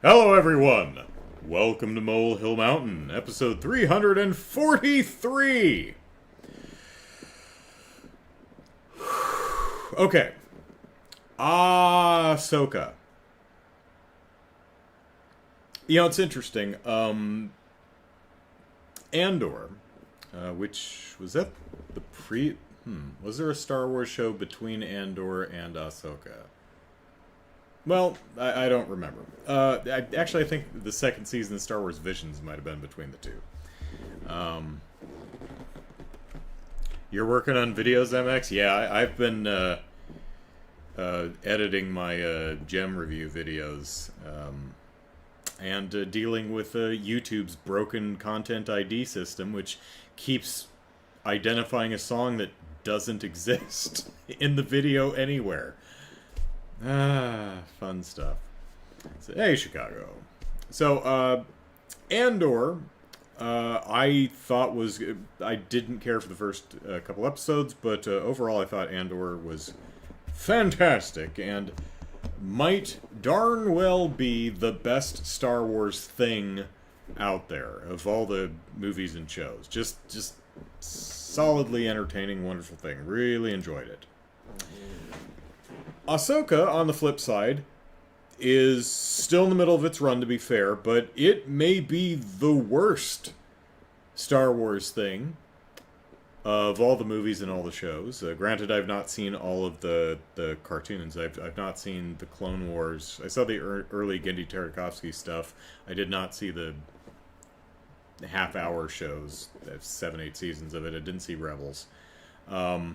Hello, everyone! Welcome to Molehill Mountain, episode 343! Okay. Ahsoka. You know, it's interesting. Andor, which, was that the was there a Star Wars show between Andor and Ahsoka? Well, I don't remember. I think the second season of Star Wars Visions might have been between the two. You're working on videos, MX? Yeah, I've been editing my gem review videos and dealing with YouTube's broken content ID system, which keeps identifying a song that doesn't exist in the video anywhere. Fun stuff. So, hey, Chicago. So, Andor, I thought was... I didn't care for the first couple episodes, but overall I thought Andor was fantastic and might darn well be the best Star Wars thing out there of all the movies and shows. Just solidly entertaining, wonderful thing. Really enjoyed it. Ahsoka, on the flip side, is still in the middle of its run, to be fair, but it may be the worst Star Wars thing of all the movies and all the shows. Granted, I've not seen all of the cartoons. I've not seen the Clone Wars. I saw the early Genndy Tartakovsky stuff. I did not see the half-hour shows. 7-8 seasons of it. I didn't see Rebels. I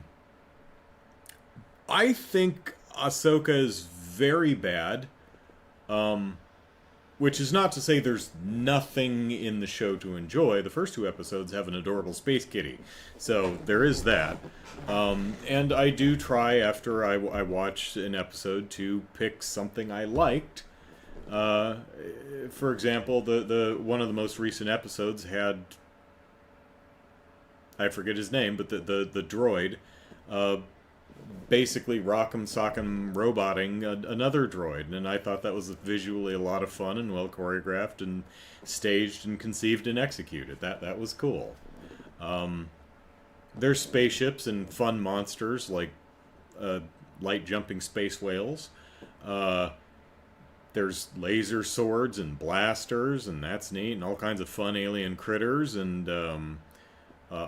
think Ahsoka is very bad, which is not to say there's nothing in the show to enjoy. The first two episodes have an adorable space kitty, so there is that. And I do try, after I watch an episode, to pick something I liked. For example, the one of the most recent episodes had, I forget his name, but the droid, basically rock'em sock'em roboting another droid, and I thought that was visually a lot of fun and well choreographed and staged and conceived and executed. That was cool. There's spaceships and fun monsters like light jumping space whales. There's laser swords and blasters, and that's neat, and all kinds of fun alien critters, and a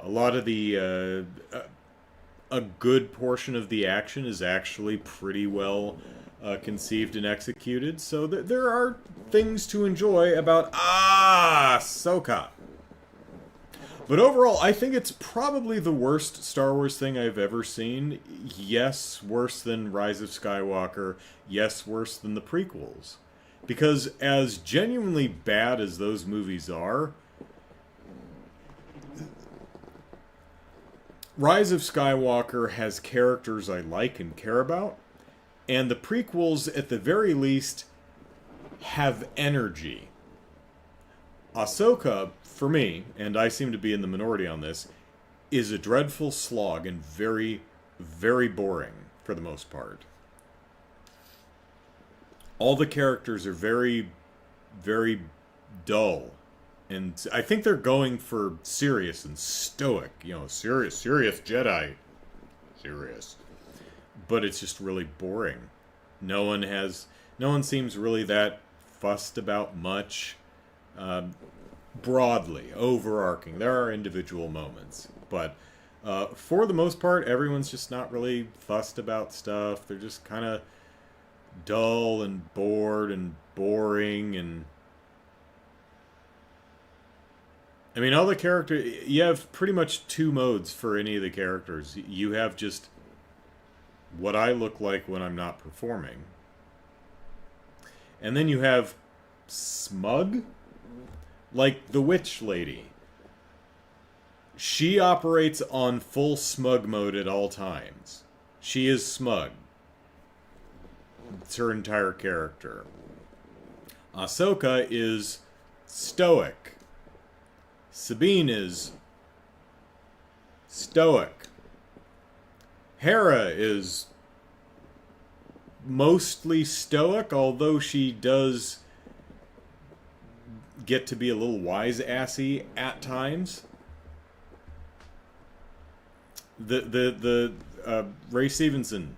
lot of the a good portion of the action is actually pretty well conceived and executed, so there are things to enjoy about Ahsoka. But overall, I think it's probably the worst Star Wars thing I've ever seen. Yes, worse than Rise of Skywalker. Yes, worse than the prequels. Because as genuinely bad as those movies are, Rise of Skywalker has characters I like and care about, and the prequels, at the very least, have energy. Ahsoka, for me, and I seem to be in the minority on this, is a dreadful slog and very, very boring, for the most part. All the characters are very, very dull. And I think they're going for serious and stoic. You know, serious Jedi. Serious. But it's just really boring. No one seems really that fussed about much. Broadly, overarching. There are individual moments. But for the most part, everyone's just not really fussed about stuff. They're just kind of dull and bored and boring and... I mean, all the characters... You have pretty much two modes for any of the characters. You have just what I look like when I'm not performing. And then you have smug? Like the witch lady. She operates on full smug mode at all times. She is smug. It's her entire character. Ahsoka is stoic. Sabine is stoic. Hera is mostly stoic, although she does get to be a little wise-assy at times. Ray Stevenson,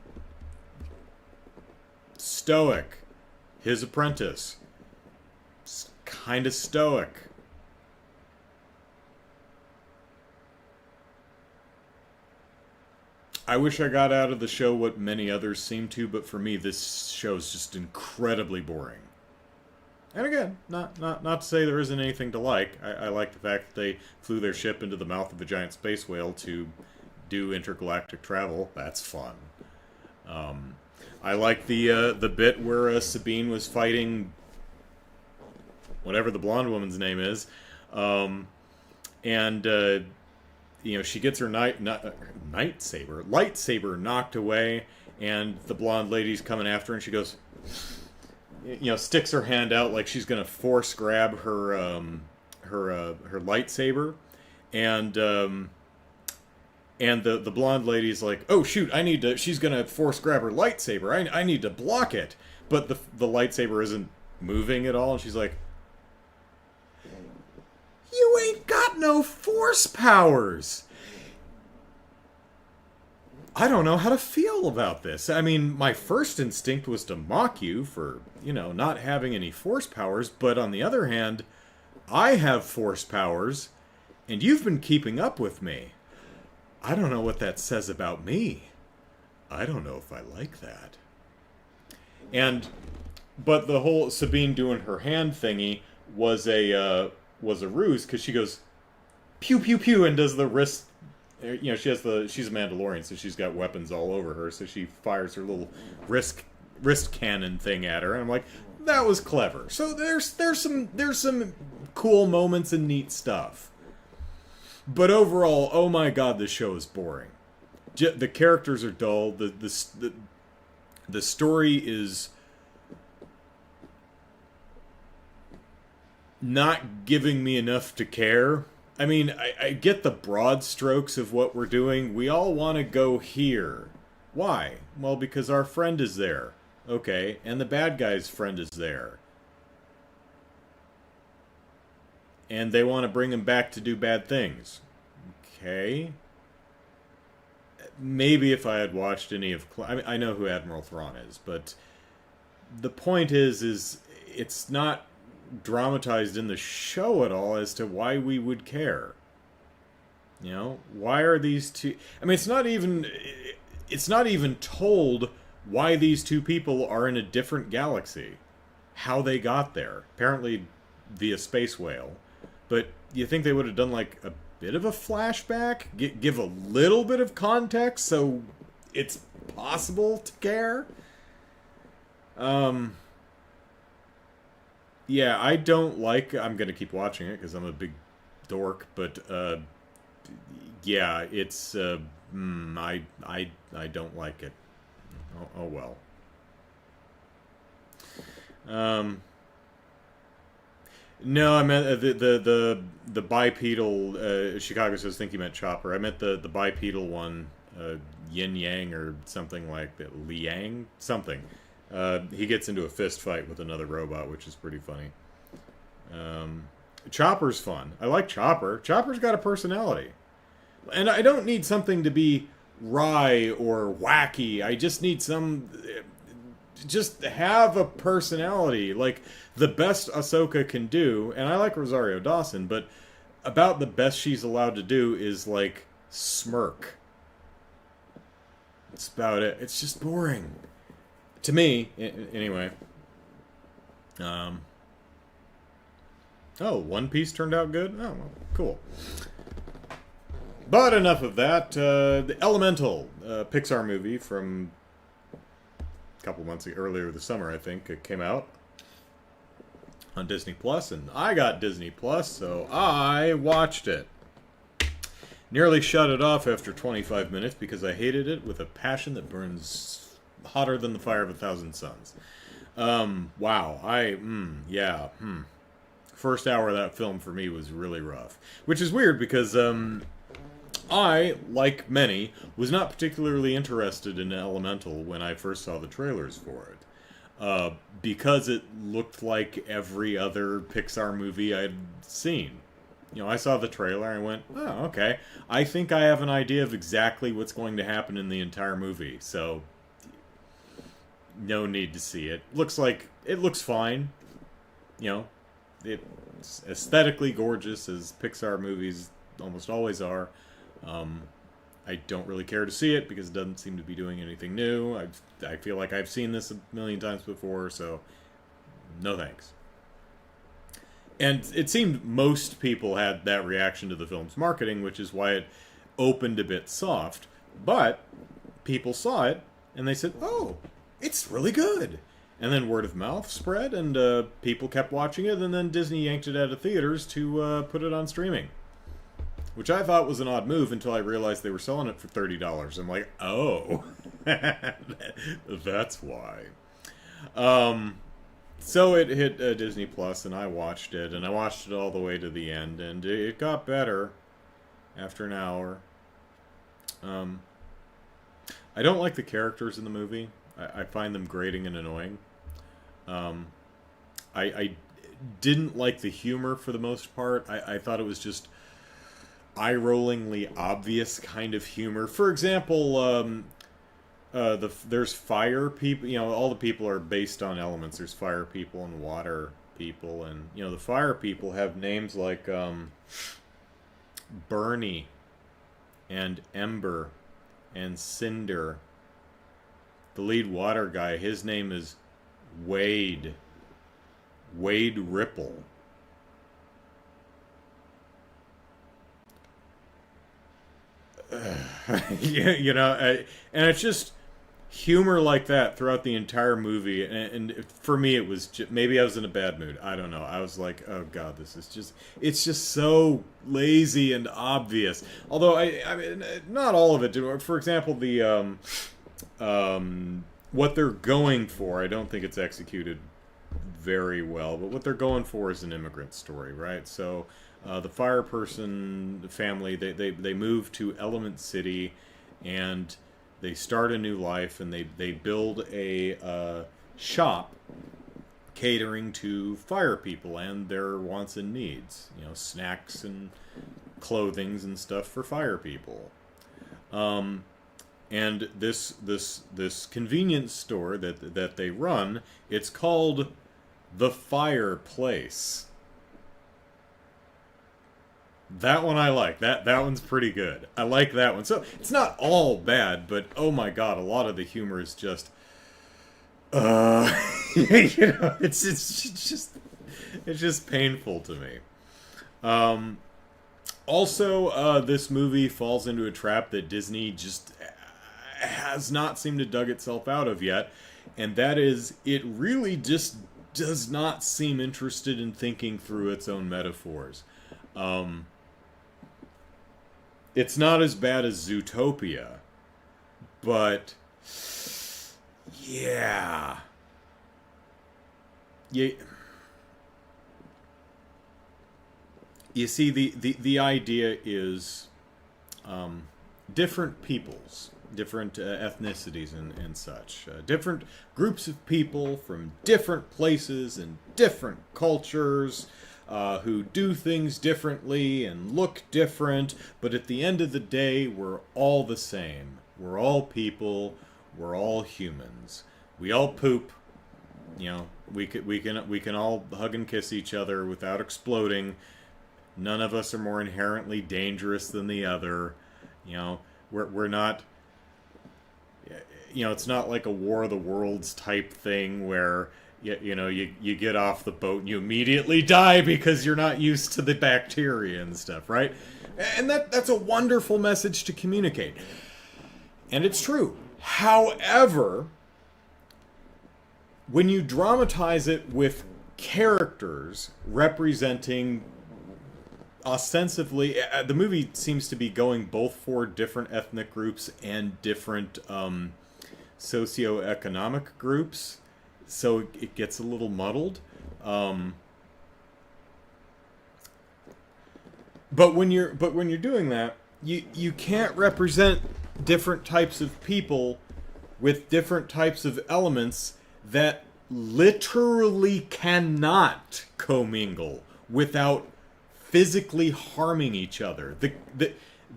stoic. His apprentice, kind of stoic. I wish I got out of the show what many others seem to, but for me, this show is just incredibly boring. And again, not to say there isn't anything to like. I like the fact that they flew their ship into the mouth of a giant space whale to do intergalactic travel. That's fun. I like the bit where Sabine was fighting whatever the blonde woman's name is, and she gets her lightsaber knocked away, and the blonde lady's coming after her, and she goes, sticks her hand out like she's gonna force grab her lightsaber, and the blonde lady's like, oh shoot, she's gonna force grab her lightsaber, I need to block it, but the lightsaber isn't moving at all, and she's like, you ain't got no force powers. I don't know how to feel about this. I mean, my first instinct was to mock you for, not having any force powers, but on the other hand, I have force powers, and you've been keeping up with me. I don't know what that says about me. I don't know if I like that. But the whole Sabine doing her hand thingy was a ruse, because she goes pew pew pew and does the wrist. She's a Mandalorian, so she's got weapons all over her, so she fires her little wrist cannon thing at her, and I'm like, that was clever. So there's some cool moments and neat stuff. But overall, oh my god, this show is boring. The characters are dull. The story is not giving me enough to care. I mean, I get the broad strokes of what we're doing. We all want to go here. Why? Well, because our friend is there. Okay, and the bad guy's friend is there. And they want to bring him back to do bad things. Okay. Maybe if I had watched any of... I know who Admiral Thrawn is, but the point is it's not dramatized in the show at all as to why we would care. Why are these two... I mean, it's not even told why these two people are in a different galaxy. How they got there. Apparently via space whale. But you think they would have done like a bit of a flashback? Give a little bit of context so it's possible to care? Yeah, I don't like... I'm going to keep watching it because I'm a big dork, but yeah, it's... I don't like it. Oh well. No, I meant the bipedal... Chicago says, think you meant Chopper. I meant the bipedal one, Yin Yang or something like that. Liang? Something. He gets into a fist fight with another robot, which is pretty funny. Chopper's fun. I like Chopper. Chopper's got a personality. And I don't need something to be wry or wacky. I just need some... Just have a personality. Like, the best Ahsoka can do, and I like Rosario Dawson, but about the best she's allowed to do is, like, smirk. That's about it. It's just boring. To me, anyway. Oh, One Piece turned out good? Oh, well, cool. But enough of that. The Elemental, Pixar movie from a couple months ago, earlier this summer, I think, it came out on Disney Plus, and I got Disney Plus, so I watched it. Nearly shut it off after 25 minutes because I hated it with a passion that burns hotter than the fire of 1,000 suns. Wow. Yeah. First hour of that film for me was really rough. Which is weird because, I, like many, was not particularly interested in Elemental when I first saw the trailers for it. because it looked like every other Pixar movie I'd seen. I saw the trailer and I went, oh, okay. I think I have an idea of exactly what's going to happen in the entire movie, so no need to see it. It looks fine. It's aesthetically gorgeous, as Pixar movies almost always are. I don't really care to see it because it doesn't seem to be doing anything new. I feel like I've seen this a million times before, so no thanks. And it seemed most people had that reaction to the film's marketing, which is why it opened a bit soft. But people saw it, and they said, oh, it's really good. And then word of mouth spread, and people kept watching it, and then Disney yanked it out of theaters to put it on streaming. Which I thought was an odd move until I realized they were selling it for $30. I'm like, oh, that's why. So it hit Disney Plus, and I watched it, and I watched it all the way to the end, and it got better after an hour. I don't like the characters in the movie. I find them grating and annoying. I didn't like the humor for the most part. I thought it was just eye-rollingly obvious kind of humor. For example, there's fire people. All the people are based on elements. There's fire people and water people, and the fire people have names like Bernie and Ember and Cinder. The lead water guy, his name is Wade Ripple. And it's just humor like that throughout the entire movie, and for me it was just, maybe I was in a bad mood, I don't know. I was like, oh god, it's just so lazy and obvious. Although I mean, not all of it. For example, the what they're going for, I don't think it's executed very well, but what they're going for is an immigrant story, right? So the fire person family, they move to Element City, and they start a new life, and they build a shop catering to fire people and their wants and needs. Snacks and clothings and stuff for fire people. And this convenience store that they run, it's called The Fireplace. That one I like. That one's pretty good. I like that one. So it's not all bad, but oh my god, a lot of the humor is just it's just painful to me. Also, this movie falls into a trap that Disney just has not seemed to dug itself out of yet, and that is, it really just does not seem interested in thinking through its own metaphors. It's not as bad as Zootopia, but yeah. You see, the idea is different peoples, different ethnicities and such. Different groups of people from different places and different cultures who do things differently and look different, but at the end of the day, we're all the same. We're all people. We're all humans. We all poop. We can all hug and kiss each other without exploding. None of us are more inherently dangerous than the other. We're not. It's not like a War of the Worlds type thing where you get off the boat and you immediately die because you're not used to the bacteria and stuff, right? And that's a wonderful message to communicate. And it's true. However, when you dramatize it with characters representing ostensibly, the movie seems to be going both for different ethnic groups and different socioeconomic groups, so it gets a little muddled. But when you're doing that, you can't represent different types of people with different types of elements that literally cannot commingle without physically harming each other.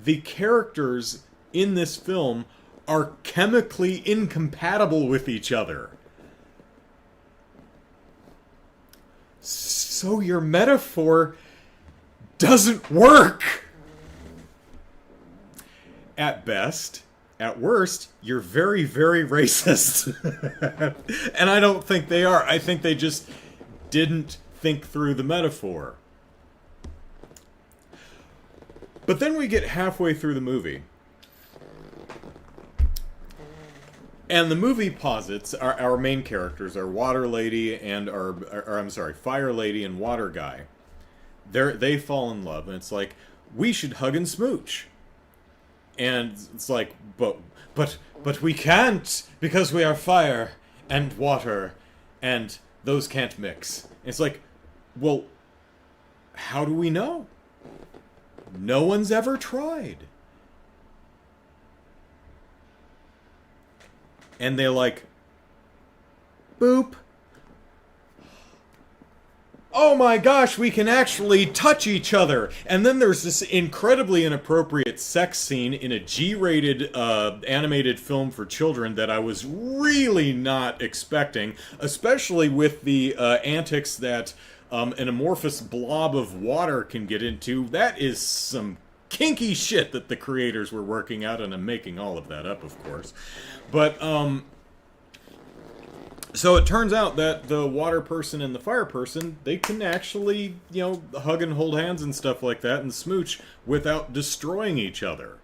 The characters in this film are chemically incompatible with each other. So your metaphor doesn't work. At best, at worst, you're very, very racist. And I don't think they are. I think they just didn't think through the metaphor. But then we get halfway through the movie. And the movie posits our main characters, our Water Lady and Fire Lady and Water Guy. They fall in love, and it's like, we should hug and smooch. And it's like, but we can't, because we are fire and water, and those can't mix. And it's like, well, how do we know? No one's ever tried. And they're like, boop. Oh my gosh, we can actually touch each other. And then there's this incredibly inappropriate sex scene in a G-rated animated film for children that I was really not expecting, especially with the antics that an amorphous blob of water can get into. That is some kinky shit that the creators were working out, and I'm making all of that up, of course. But, so it turns out that the water person and the fire person, they can actually, hug and hold hands and stuff like that and smooch without destroying each other.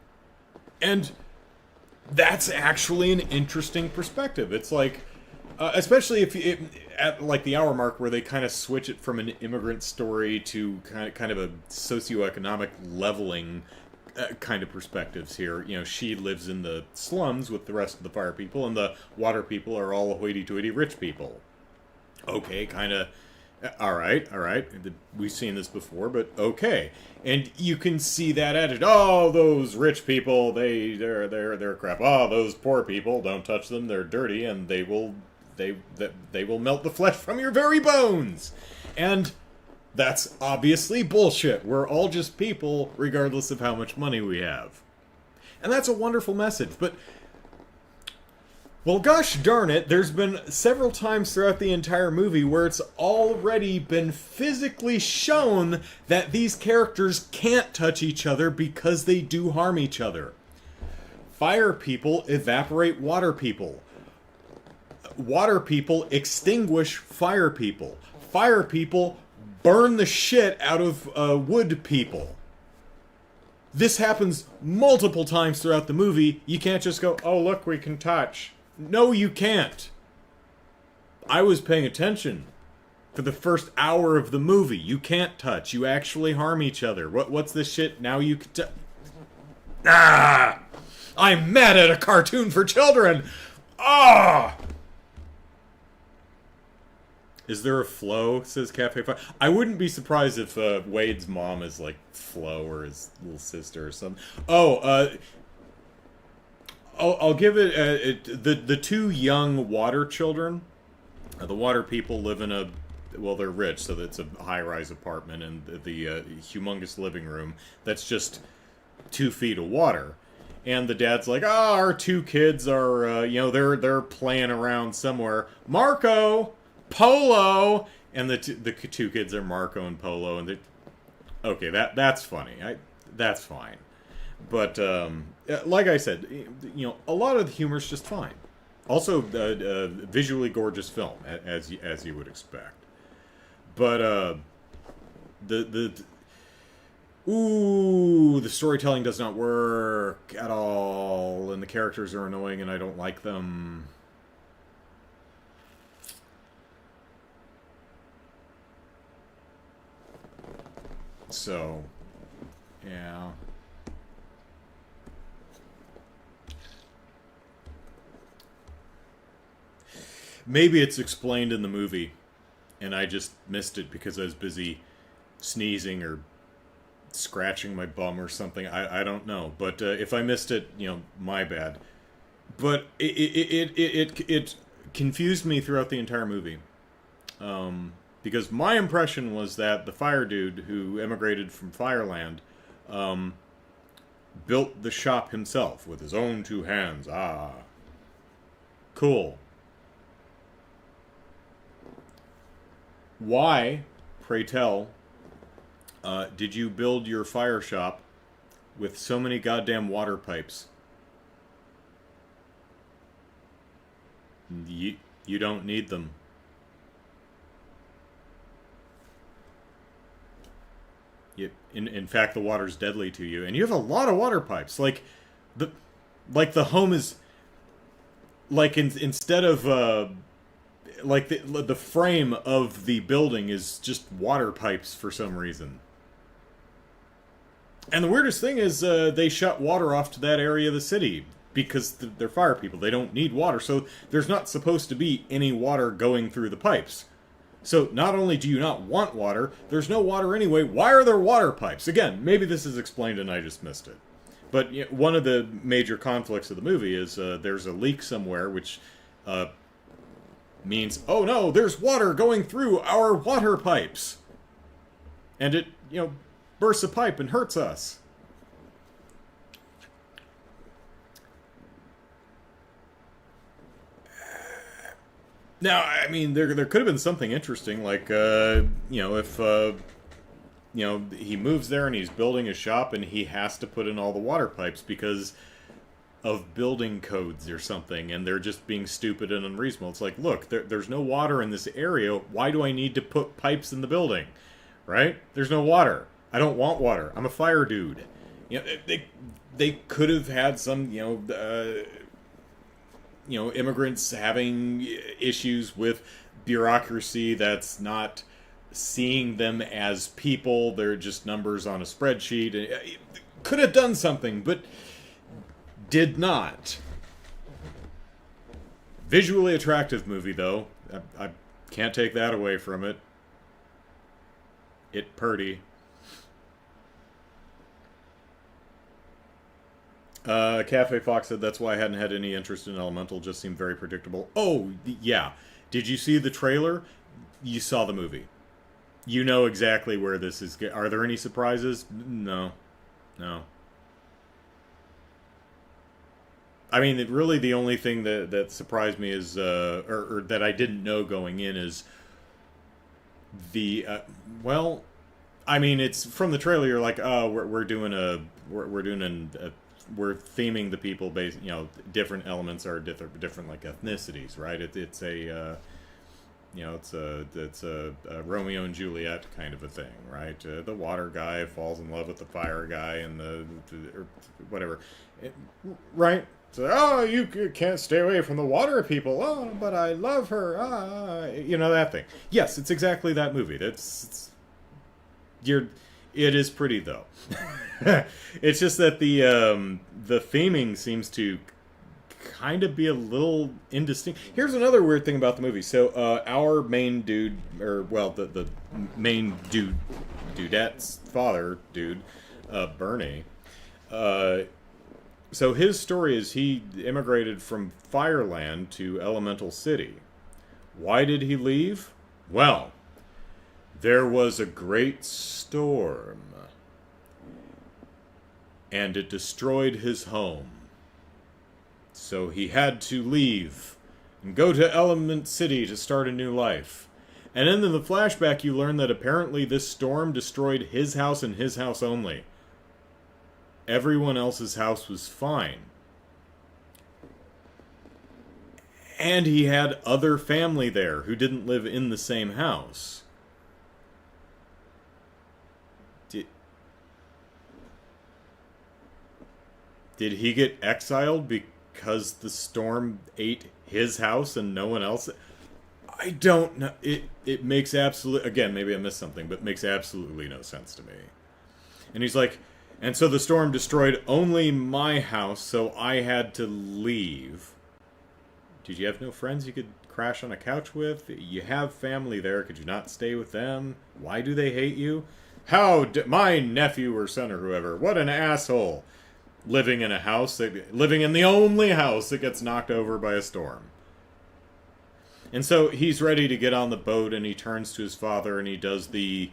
And that's actually an interesting perspective. It's like, especially if at like the hour mark where they kind of switch it from an immigrant story to kind of a socioeconomic leveling kind of perspectives here. She lives in the slums with the rest of the fire people, and the water people are all hoity-toity rich people. Okay, kind of, all right. We've seen this before, but okay. And you can see that attitude. Oh, those rich people, they're crap. Oh, those poor people, don't touch them. They're dirty, and they will melt the flesh from your very bones. And that's obviously bullshit. We're all just people, regardless of how much money we have. And that's a wonderful message, but, well, gosh darn it, there's been several times throughout the entire movie where it's already been physically shown that these characters can't touch each other because they do harm each other. Fire people evaporate water people. Water people extinguish fire people. Fire people burn the shit out of wood people. This happens multiple times throughout the movie. You can't just go, oh, look, we can touch. No, you can't. I was paying attention for the first hour of the movie. You can't touch. You actually harm each other. What's this shit? Now you can I'm mad at a cartoon for children! Ah! Is there a Flo? Says Cafe Fire. I wouldn't be surprised if Wade's mom is like Flo or his little sister or something. I'll give it the two young water children. The water people live in they're rich, so it's a high-rise apartment, and the humongous living room that's just 2 feet of water. And the dad's like, our 2 kids are, they're playing around somewhere. Marco! Polo! And the 2 kids are Marco and Polo, and okay, that's funny. That's fine. But, like I said, a lot of the humor's just fine. Also, visually gorgeous film, as you would expect. But, the storytelling does not work at all, and the characters are annoying, and I don't like them. So, yeah. Maybe it's explained in the movie, and I just missed it because I was busy sneezing or scratching my bum or something. I don't know. But if I missed it, my bad. But it confused me throughout the entire movie. Because my impression was that the fire dude who immigrated from Fireland um, built the shop himself with his own two hands. Ah, cool. Why, pray tell, did you build your fire shop with so many goddamn water pipes? You don't need them. In fact, the water's deadly to you, and you have a lot of water pipes. The the home is instead of the frame of the building is just water pipes for some reason. And the weirdest thing is they shut water off to that area of the city because they're fire people. They don't need water, so there's not supposed to be any water going through the pipes. So not only do you not want water, there's no water anyway. Why are there water pipes? Again, maybe this is explained and I just missed it. But one of the major conflicts of the movie is there's a leak somewhere, which means, oh no, there's water going through our water pipes. And it, bursts a pipe and hurts us. Now, I mean, there could have been something interesting, like, if, he moves there and he's building a shop and he has to put in all the water pipes because of building codes or something, and they're just being stupid and unreasonable. It's like, look, there's no water in this area. Why do I need to put pipes in the building? Right? There's no water. I don't want water. I'm a fire dude. They could have had some, immigrants having issues with bureaucracy that's not seeing them as people. They're just numbers on a spreadsheet. Could have done something, but did not. Visually attractive movie, though. I can't take that away from it. It purty. Cafe Fox said that's why I hadn't had any interest in Elemental. Just seemed very predictable. Oh, yeah. Did you see the trailer? You saw the movie. You know exactly where this is. Are there any surprises? No. I mean, really the only thing that surprised me is, or that I didn't know going in is the, I mean, it's from the trailer. You're like, oh, we're theming the people based, different elements are different like ethnicities, right? It's a Romeo and Juliet kind of a thing, right? The water guy falls in love with the fire guy, and or whatever, right? So, oh, you can't stay away from the water people. Oh, but I love her. That thing. Yes, it's exactly that movie. It is pretty though. It's just that the theming seems to kind of be a little indistinct. Here's another weird thing about the movie. So our main dude, the main dudette's father, Bernie. So his story is he immigrated from Fireland to Elemental City. Why did he leave? Well, there was a great storm, and it destroyed his home. So he had to leave and go to Element City to start a new life. And then in the flashback, you learn that apparently this storm destroyed his house and his house only. Everyone else's house was fine. And he had other family there who didn't live in the same house. Did he get exiled because the storm ate his house and no one else? I don't know. It makes absolute... Again, maybe I missed something, but it makes absolutely no sense to me. And he's like, and so the storm destroyed only my house, so I had to leave. Did you have no friends you could crash on a couch with? You have family there. Could you not stay with them? Why do they hate you? My nephew or son or whoever, what an asshole. Living in the only house that gets knocked over by a storm. And so he's ready to get on the boat, and he turns to his father, and he does the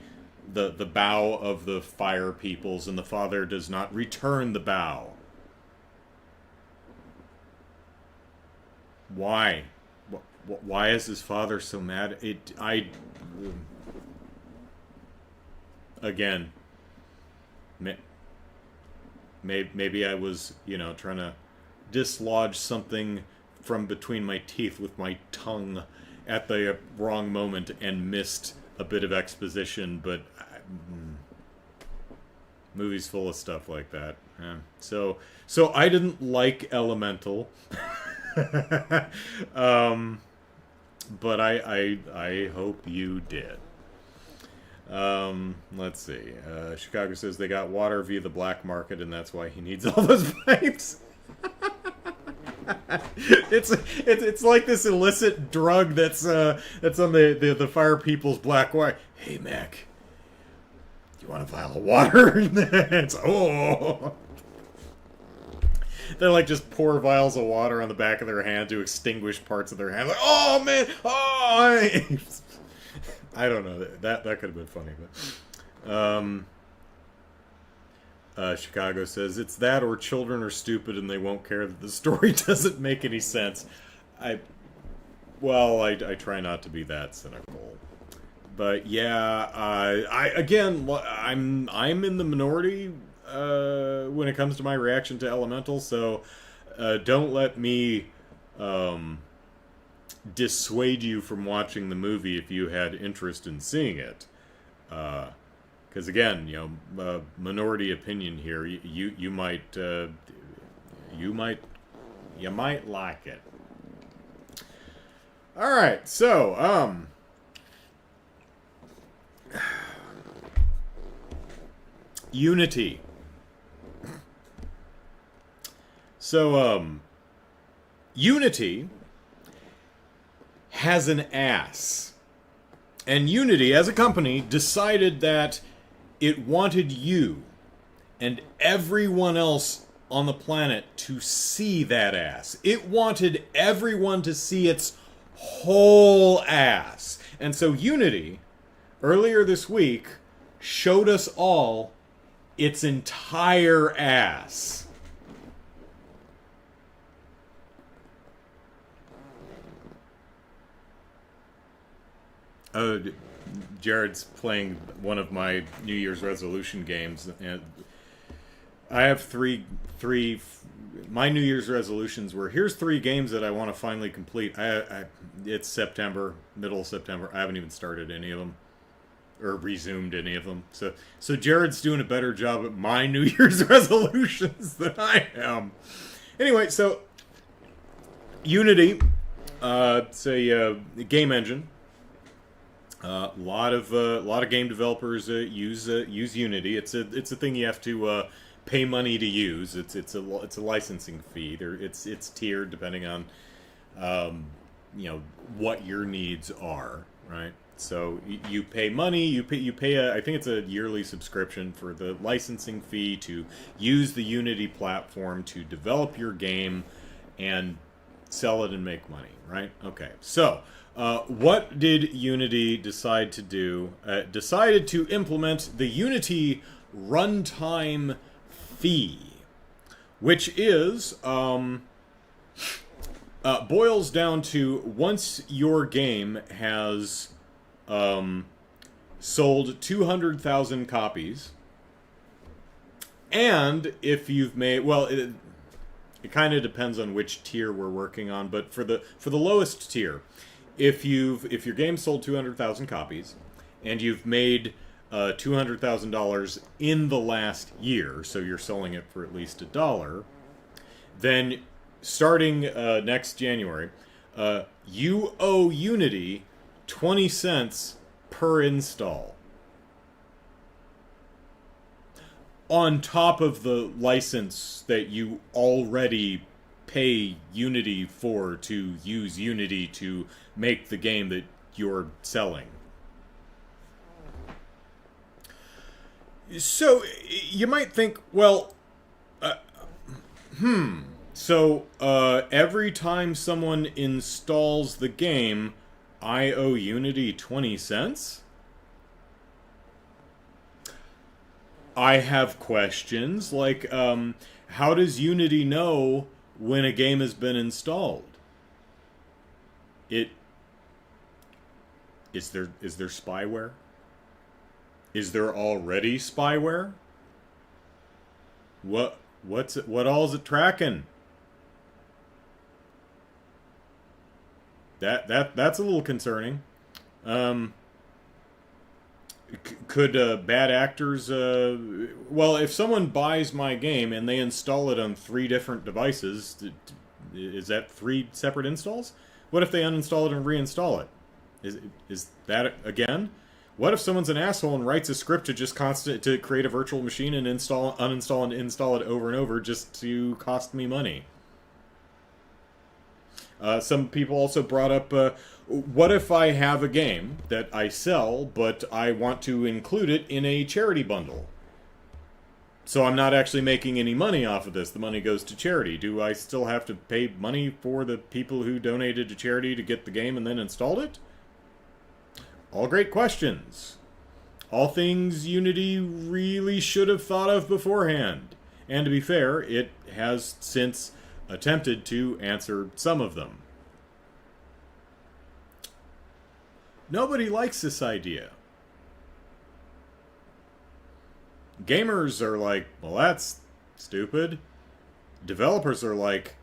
bow of the fire peoples, and the father does not return the bow. Why? Why is his father so mad? Again, maybe I was, trying to dislodge something from between my teeth with my tongue at the wrong moment and missed a bit of exposition, but movies full of stuff like that. Yeah. So I didn't like Elemental. But I hope you did. Let's see. Chicago says they got water via the black market, and that's why he needs all those pipes. It's like this illicit drug that's on the fire people's black wire. Hey Mac, do you want a vial of water? It's They like just pour vials of water on the back of their hand to extinguish parts of their hand. Like, oh man, oh! I don't know. That could have been funny, but Chicago says it's that or children are stupid and they won't care that the story doesn't make any sense. I try not to be that cynical, but yeah, I'm in the minority when it comes to my reaction to Elemental, so don't let me dissuade you from watching the movie if you had interest in seeing it. Because again, minority opinion here. You might like it. All right, so Unity. So, Unity has an ass. And Unity, as a company, decided that it wanted you and everyone else on the planet to see that ass. It wanted everyone to see its whole ass. And so Unity, earlier this week, showed us all its entire ass. Jared's playing one of my New Year's resolution games, and I have three. My New Year's resolutions were, here's 3 games that I want to finally complete. It's September, middle of September. I haven't even started any of them or resumed any of them. So Jared's doing a better job at my New Year's resolutions than I am. Anyway, so Unity, it's a game engine. A lot of game developers use Unity. It's a thing you have to pay money to use. It's a licensing fee. It's tiered depending on what your needs are, right? So you pay money. You pay I think it's a yearly subscription for the licensing fee to use the Unity platform to develop your game and sell it and make money, right? Okay, so. What did Unity decide to do? Decided to implement the Unity runtime fee, which is boils down to once your game has sold 200,000 copies, and if you've made it kind of depends on which tier we're working on, but for the lowest tier. If your game sold 200,000 copies, and you've made $200,000 in the last year, so you're selling it for at least $1, then starting next January, you owe Unity 20 cents per install. On top of the license that you already pay Unity for to use Unity to make the game that you're selling. So you might think, well, so every time someone installs the game, I owe Unity 20 cents? I have questions like, how does Unity know when a game has been installed? It is there spyware? Is there already spyware? What all is it tracking? That's a little concerning. Could bad actors? Well, if someone buys my game and they install it on 3 different devices, is that 3 separate installs? What if they uninstall it and reinstall it? Is that again? What if someone's an asshole and writes a script to create a virtual machine and uninstall and install it over and over just to cost me money? Some people also brought up, what if I have a game that I sell, but I want to include it in a charity bundle? So I'm not actually making any money off of this. The money goes to charity. Do I still have to pay money for the people who donated to charity to get the game and then installed it? All great questions. All things Unity really should have thought of beforehand. And to be fair, it has since attempted to answer some of them. Nobody likes this idea. Gamers are like, well, that's stupid. Developers are like,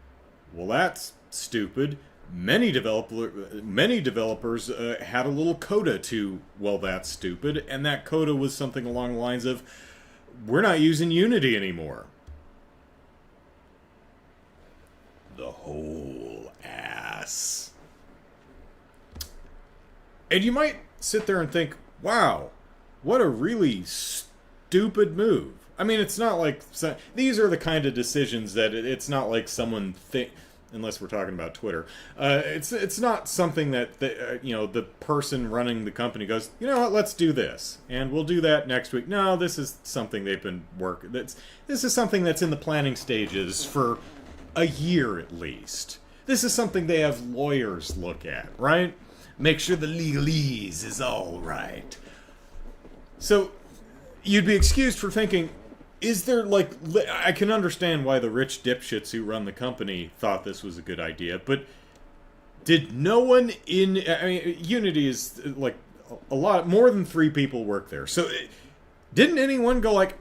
well, that's stupid. Many developers had a little coda to, well, that's stupid, and that coda was something along the lines of, we're not using Unity anymore. The whole ass. And you might sit there and think, wow, what a really stupid move. I mean, it's not like... These are the kind of decisions that it's not like someone unless we're talking about Twitter. It's not something that the person running the company goes, you know what, let's do this, and we'll do that next week. No, this is something they've been working. This is something that's in the planning stages for a year at least. This is something they have lawyers look at, right? Make sure the legalese is all right. So you'd be excused for thinking, is there, like... I can understand why the rich dipshits who run the company thought this was a good idea, but did no one in... I mean, Unity is, like, a lot... More than 3 people work there. So didn't anyone go like,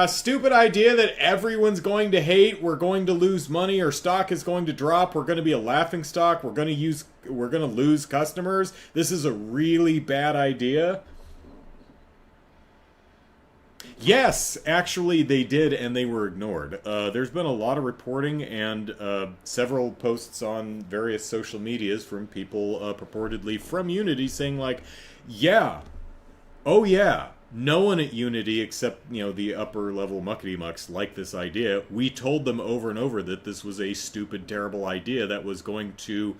stupid idea that everyone's going to hate, we're going to lose money, our stock is going to drop, we're going to be a laughingstock, we're going to lose customers, this is a really bad idea? Yes, actually they did, and they were ignored. There's been a lot of reporting and several posts on various social medias from people purportedly from Unity saying like, yeah, oh yeah, no one at Unity except, the upper level muckety mucks liked this idea. We told them over and over that this was a stupid, terrible idea that was going to...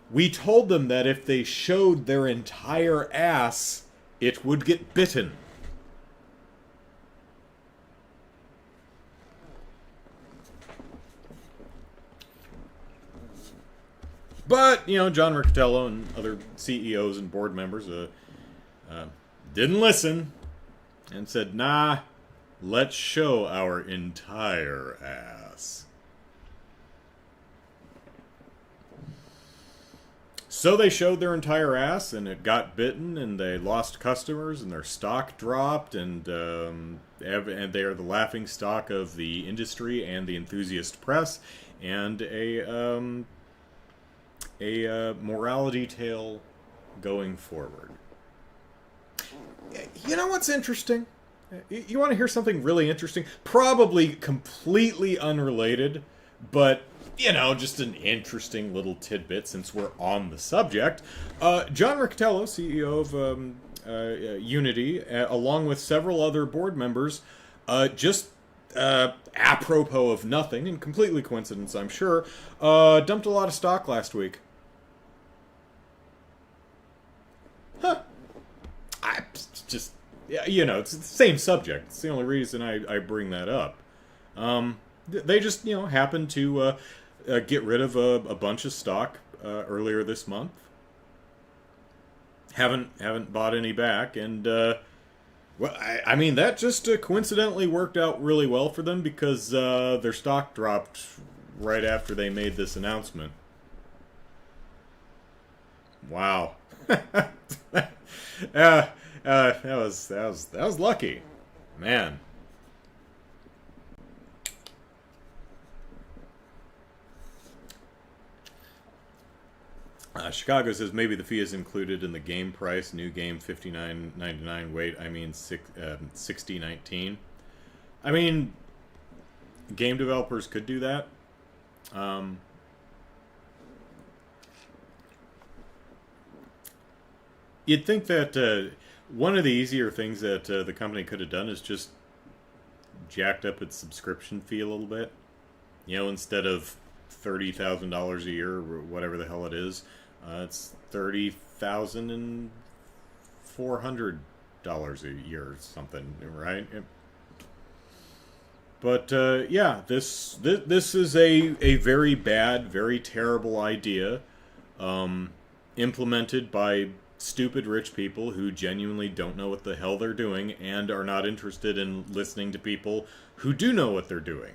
We told them that if they showed their entire ass, it would get bitten. But, John Riccatello and other CEOs and board members didn't listen and said, nah, let's show our entire ass. So they showed their entire ass, and it got bitten, and they lost customers, and their stock dropped, and they are the laughing stock of the industry and the enthusiast press, and a morality tale going forward. You know what's interesting? You want to hear something really interesting? Probably completely unrelated, but, just an interesting little tidbit since we're on the subject. John Riccatello, CEO of Unity, along with several other board members, just apropos of nothing, and completely coincidence, I'm sure, dumped a lot of stock last week. Huh. It's the same subject. It's the only reason I bring that up. They just, happened to get rid of a bunch of stock earlier this month. Haven't bought any back, and well, I mean that just coincidentally worked out really well for them because their stock dropped right after they made this announcement. Wow. That was lucky, man. Chicago says maybe the fee is included in the game price. New game $59.99. Wait, I mean $60.19. I mean, game developers could do that. Um, you'd think that one of the easier things that the company could have done is just jacked up its subscription fee a little bit. You know, instead of $30,000 a year or whatever the hell it is, it's $30,400 a year or something, right? But yeah, this is a very bad, very terrible idea, implemented by stupid rich people who genuinely don't know what the hell they're doing and are not interested in listening to people who do know what they're doing.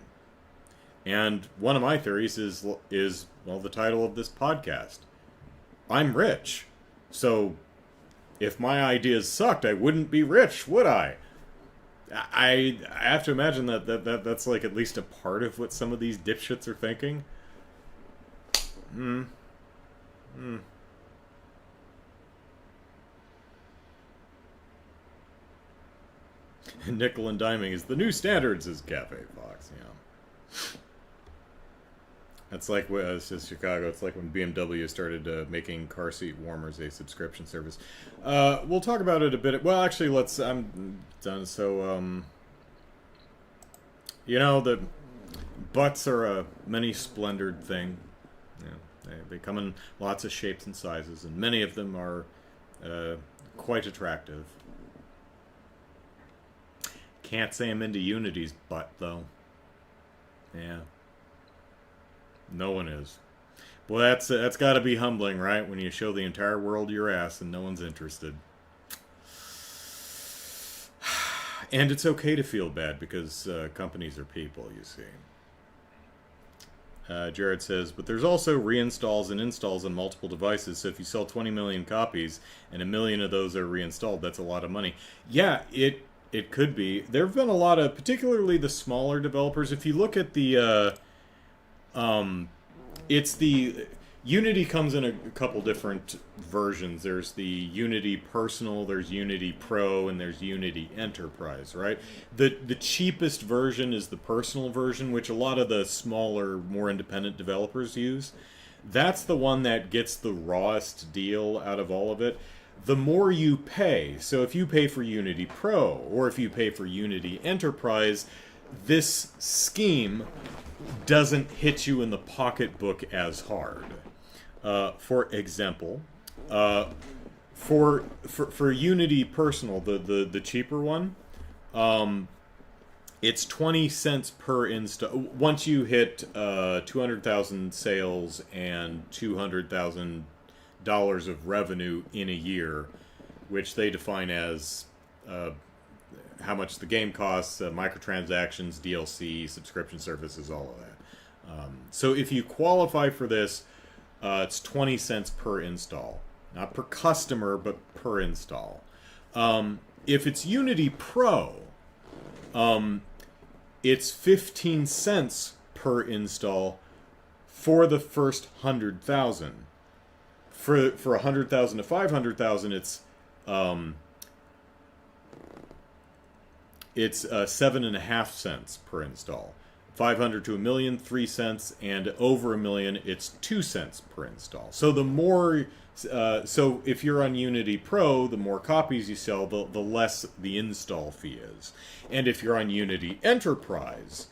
And one of my theories is well, the title of this podcast. I'm rich. So if my ideas sucked, I wouldn't be rich, would I? I have to imagine that's like at least a part of what some of these dipshits are thinking. Nickel and diming is the new standards, as Cafe Fox, yeah. That's like it's just Chicago. It's like when BMW started making car seat warmers a subscription service. We'll talk about it a bit. Well, actually, I'm done. So, you know, the butts are a many splendored thing. Yeah, they come in lots of shapes and sizes, and many of them are quite attractive. Can't say I'm into Unity's butt, though. Yeah. No one is. Well, that's got to be humbling, right? When you show the entire world your ass and no one's interested. And it's okay to feel bad because companies are people, you see. Jared says, but there's also reinstalls and installs on multiple devices, so if you sell 20 million copies and 1 million of those are reinstalled, that's a lot of money. Yeah, it could be. There have been a lot of, particularly the smaller developers, if you look at the... it's the Unity comes in a couple different versions. There's the Unity Personal, there's Unity Pro, and there's Unity Enterprise, right? The cheapest version is the Personal version, which a lot of the smaller, more independent developers use. That's the one that gets the rawest deal out of all of it. The more you pay, so if you pay for Unity Pro, or if you pay for Unity Enterprise, this scheme doesn't hit you in the pocketbook as hard. For example, for Unity Personal, the cheaper one, it's 20 cents per install. Once you hit 200,000 sales and $200,000 of revenue in a year, which they define as how much the game costs, microtransactions, DLC, subscription services, all of that. So if you qualify for this, it's 20 cents per install. Not per customer, but per install. If it's Unity Pro, it's 15 cents per install for the first 100,000. For 100,000 to 500,000, it's 7.5 cents per install. 500 to 1 million, 3 cents, and over 1 million, it's 2 cents per install. So the more, so if you're on Unity Pro, the more copies you sell, the less the install fee is. And if you're on Unity Enterprise,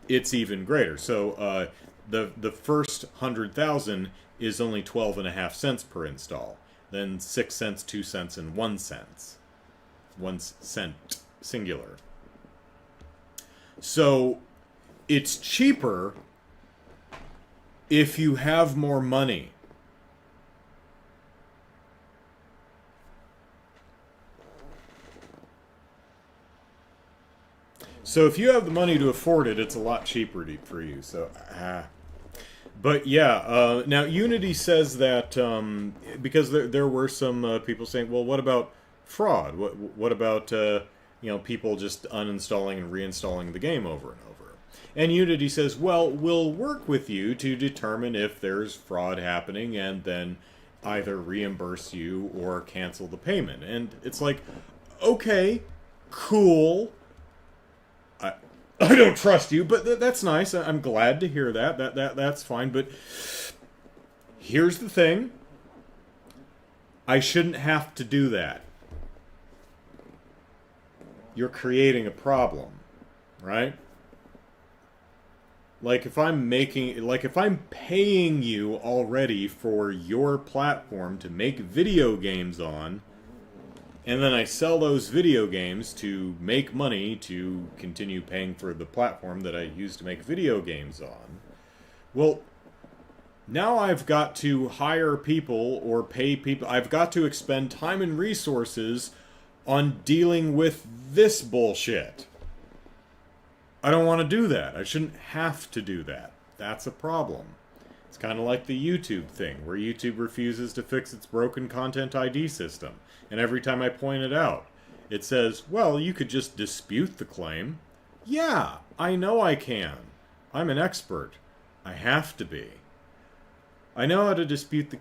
it's even greater. So the first 100,000 is only 12.5 cents per install. Then 6 cents, 2 cents, and 1 cent. 1 cent. Singular. So it's cheaper if you have more money. So if you have the money to afford it, it's a lot cheaper for you. So, but yeah. Now Unity says that because there were some people saying, well, what about fraud? What about people just uninstalling and reinstalling the game over and over? And Unity says, well, we'll work with you to determine if there's fraud happening, and then either reimburse you or cancel the payment. And it's like, okay, cool. I don't trust you, but that's nice. I'm glad to hear that. That's fine. But here's the thing. I shouldn't have to do that. You're creating a problem, right? Like if I'm paying you already for your platform to make video games on, and then I sell those video games to make money to continue paying for the platform that I use to make video games on. Well, now I've got to hire people or pay people. I've got to expend time and resources on dealing with this bullshit. I don't want to do that. I shouldn't have to do that. That's a problem. It's kind of like the YouTube thing, where YouTube refuses to fix its broken content ID system. And every time I point it out, it says, well, you could just dispute the claim. Yeah, I know I can. I'm an expert. I have to be. I know how to dispute the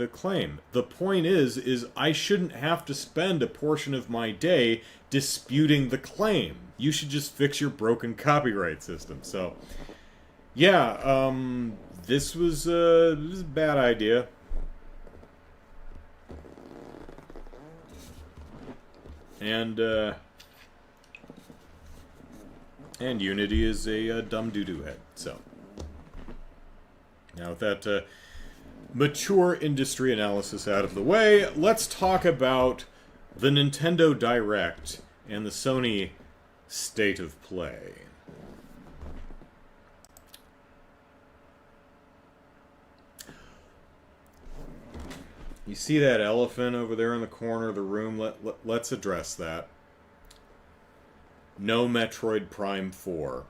claim. The point is I shouldn't have to spend a portion of my day disputing the claim. You should just fix your broken copyright system. So, yeah, this was a bad idea. And Unity is a dumb doo-doo head. So, now with that mature industry analysis out of the way, let's talk about the Nintendo Direct and the Sony State of Play. You see that elephant over there in the corner of the room? Let's address that. No Metroid Prime 4.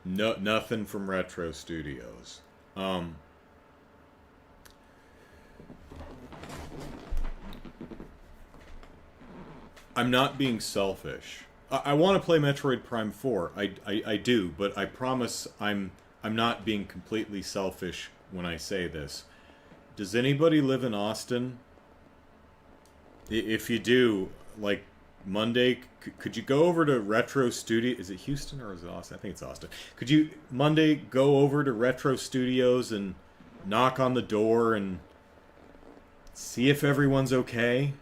No, nothing from Retro Studios. I'm not being selfish. I want to play Metroid Prime 4. I do, but I promise I'm not being completely selfish when I say this. Does anybody live in Austin? If you do, like Monday, could you go over to Retro Studio? Is it Houston or is it Austin? I think it's Austin. Could you Monday go over to Retro Studios and knock on the door and see if everyone's okay?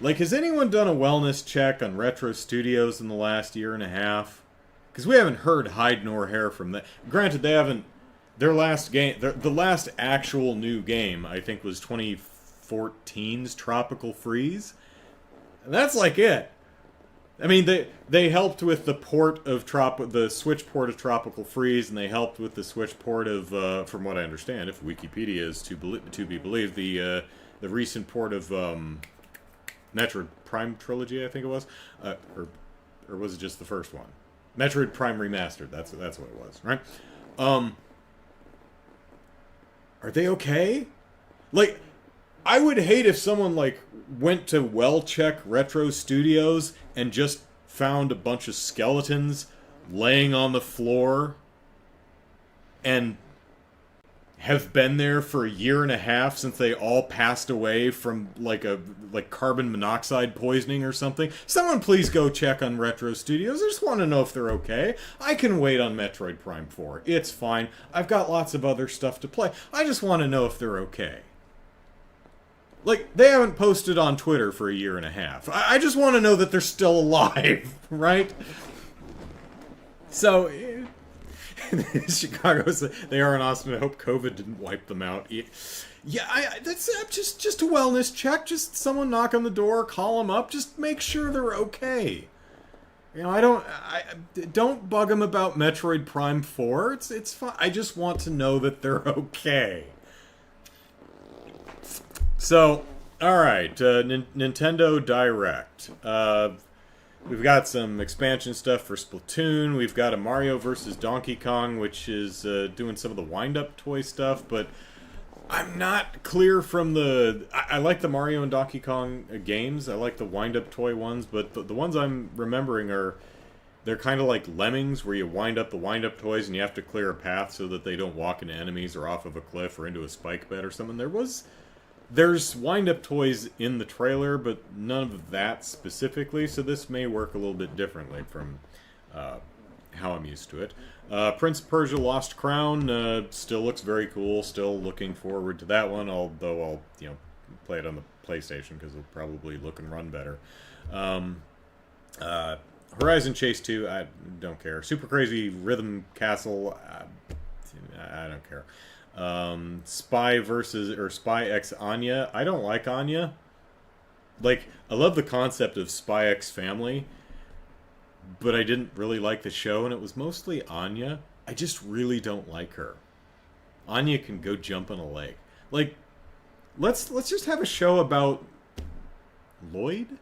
Like, has anyone done a wellness check on Retro Studios in the last year and a half? Because we haven't heard hide nor hair from that. Granted, they haven't. Their last game, the last actual new game, I think, was 2014's Tropical Freeze. And that's like it. I mean, they helped with the port of the Switch port of Tropical Freeze, and they helped with the Switch port of, from what I understand, if Wikipedia is to be believed, the recent port of Metroid Prime Trilogy, I think it was, or was it just the first one? Metroid Prime Remastered. That's what it was, right? Are they okay? Like, I would hate if someone, like, went to well-check Retro Studios and just found a bunch of skeletons laying on the floor and have been there for a year and a half since they all passed away from, like carbon monoxide poisoning or something. Someone please go check on Retro Studios. I just want to know if they're okay. I can wait on Metroid Prime 4. It's fine. I've got lots of other stuff to play. I just want to know if they're okay. Like, they haven't posted on Twitter for a year and a half. I just want to know that they're still alive, right? So, Chicago, they are in Austin. I hope COVID didn't wipe them out. Yeah, that's just a wellness check. Just someone knock on the door, call them up, just make sure they're okay. You know, I don't bug them about Metroid Prime 4. It's fine. I just want to know that they're okay. So, all right, Nintendo Direct. We've got some expansion stuff for Splatoon. We've got a Mario vs. Donkey Kong, which is doing some of the wind-up toy stuff, but I'm not clear from the... I like the Mario and Donkey Kong games. I like the wind-up toy ones, but the ones I'm remembering are... They're kind of like Lemmings, where you wind up the wind-up toys and you have to clear a path so that they don't walk into enemies or off of a cliff or into a spike bed or something. There's wind-up toys in the trailer, but none of that specifically, so this may work a little bit differently from how I'm used to it. Prince of Persia Lost Crown still looks very cool, still looking forward to that one, although I'll, play it on the PlayStation, because it'll probably look and run better. Horizon Chase 2, I don't care. Super Crazy Rhythm Castle, I don't care. Spy X Anya. I don't like Anya. Like, I love the concept of Spy X Family, but I didn't really like the show, and it was mostly Anya. I just really don't like her. Anya can go jump on a lake. Like, let's just have a show about Lloyd?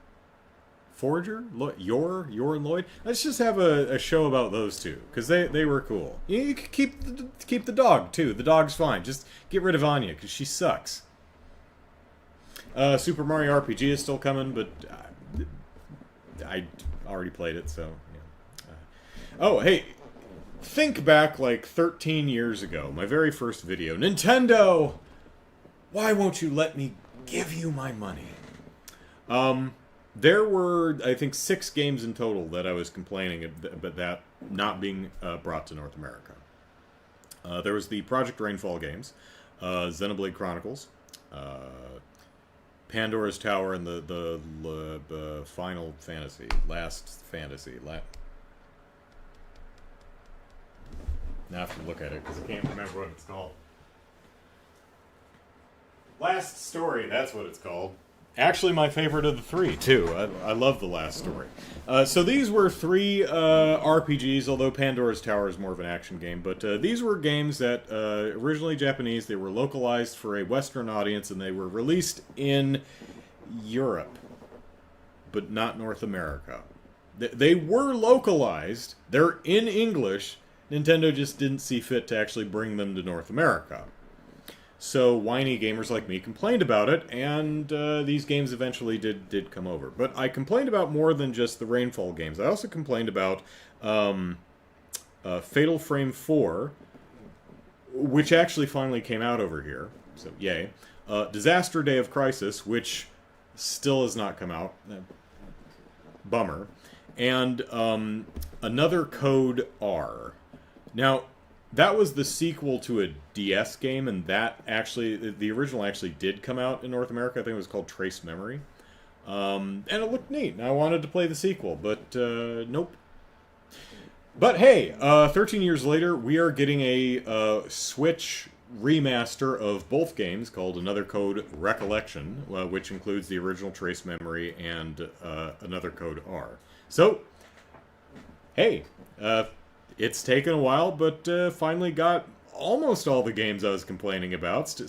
Forger? Yor and Lloyd? Let's just have a show about those two, because they were cool. You could keep the dog, too. The dog's fine. Just get rid of Anya, because she sucks. Super Mario RPG is still coming, but I already played it, so... Yeah. Oh, hey, think back like 13 years ago, my very first video. Nintendo! Why won't you let me give you my money? There were, I think, 6 games in total that I was complaining about that not being brought to North America. There was the Project Rainfall games, Xenoblade Chronicles, Pandora's Tower, and the Final Fantasy, Last Fantasy. Now I have to look at it, because I can't remember what it's called. Last Story, that's what it's called. Actually, my favorite of the 3, too. I love The Last Story. So these were 3 RPGs, although Pandora's Tower is more of an action game. But these were games that, originally Japanese, they were localized for a Western audience, and they were released in Europe, but not North America. They were localized. They're in English. Nintendo just didn't see fit to actually bring them to North America. So whiny gamers like me complained about it, and these games eventually did come over. But I complained about more than just the Rainfall games. I also complained about Fatal Frame 4, which actually finally came out over here, so yay. Disaster Day of Crisis, which still has not come out. Bummer. And Another Code R. Now, that was the sequel to a DS game, and that actually, the original actually did come out in North America. I think it was called Trace Memory. And it looked neat, and I wanted to play the sequel, but nope. But hey, 13 years later, we are getting a Switch remaster of both games called Another Code Recollection, which includes the original Trace Memory and Another Code R. So, hey, it's taken a while, but finally got almost all the games I was complaining about.